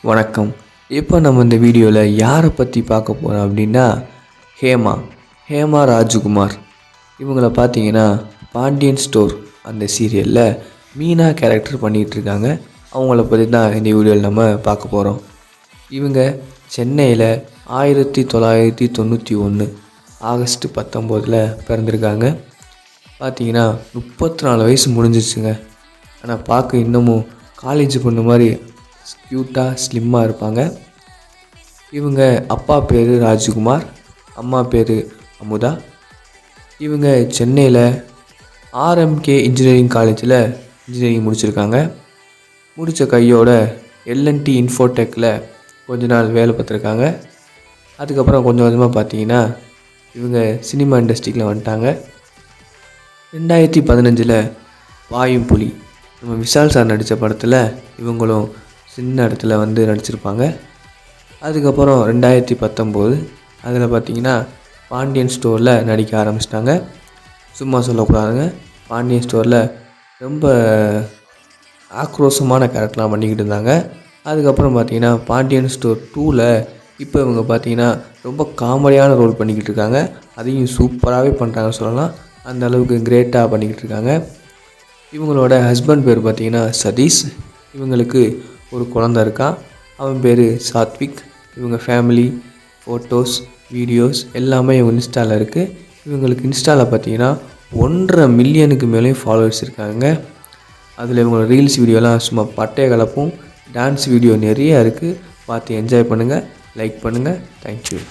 வணக்கம். இப்போ நம்ம இந்த வீடியோவில் யாரை பற்றி பார்க்க போகிறோம் அப்படின்னா ஹேமா ராஜ்குமார். இவங்கள பார்த்தீங்கன்னா பாண்டியன் ஸ்டோர் அந்த சீரியலில் மீனா கேரக்டர் பண்ணிகிட்ருக்காங்க. அவங்கள பற்றி தான் இந்த வீடியோவில் நம்ம பார்க்க போகிறோம். இவங்க சென்னையில் 1991 ஆகஸ்ட் 19 பிறந்திருக்காங்க. பார்த்தீங்கன்னா 34 வயசு முடிஞ்சிச்சுங்க. ஆனால் பார்க்க இன்னமும் காலேஜ் பொண்ணு மாதிரி க்யூட்டாக ஸ்லிம்மாக இருப்பாங்க. இவங்க அப்பா பேர் ராஜ்குமார், அம்மா பேர் அமுதா. இவங்க சென்னையில் RMK இன்ஜினியரிங் காலேஜில் இன்ஜினியரிங் முடிச்சிருக்காங்க. முடித்த கையோட L&T இன்ஃபோடெக்கில் கொஞ்ச நாள் வேலை பார்த்துருக்காங்க. அதுக்கப்புறம் கொஞ்சம் கொஞ்சமாக பார்த்தீங்கன்னா இவங்க சினிமா இண்டஸ்ட்ரியில் வந்துட்டாங்க. 2015 பாயும் புலி நம்ம விஷால் சார் நடித்த படத்தில் இவங்களும் சின்ன இடத்துல வந்து நடிச்சிருப்பாங்க. அதுக்கப்புறம் 2019 அதில் பார்த்திங்கன்னா பாண்டியன் ஸ்டோரில் நடிக்க ஆரம்பிச்சிட்டாங்க. சும்மா சொல்லக்கூடாதுங்க, பாண்டியன் ஸ்டோரில் ரொம்ப ஆக்ரோஷமான கேரக்டர்லாம் பண்ணிக்கிட்டு இருந்தாங்க. அதுக்கப்புறம் பார்த்திங்கன்னா பாண்டியன் ஸ்டோர் 2ல் இப்போ இவங்க பார்த்திங்கன்னா ரொம்ப காமெடியான ரோல் பண்ணிக்கிட்டு இருக்காங்க. அதையும் சூப்பராகவே பண்ணுறாங்க சொல்லலாம். அந்த அளவுக்கு கிரேட்டாக பண்ணிக்கிட்டு இருக்காங்க. இவங்களோட ஹஸ்பண்ட் பேர் பார்த்திங்கன்னா சதீஷ். இவங்களுக்கு ஒரு குழந்தை இருக்கான், அவன் பேர் சாத்விக். இவங்க ஃபேமிலி ஃபோட்டோஸ் வீடியோஸ் எல்லாமே இவங்க இன்ஸ்டாவில் இருக்குது. இவங்களுக்கு இன்ஸ்டாவில் பார்த்தீங்கன்னா 1.5 மில்லியனுக்கு மேலேயும் ஃபாலோவர்ஸ் இருக்காங்க. அதில் இவங்களோட ரீல்ஸ் வீடியோலாம் சும்மா பட்டைய கலப்பும், டான்ஸ் வீடியோ நிறைய இருக்குது. பார்த்து என்ஜாய் பண்ணுங்கள், லைக் பண்ணுங்கள். தேங்க்யூ.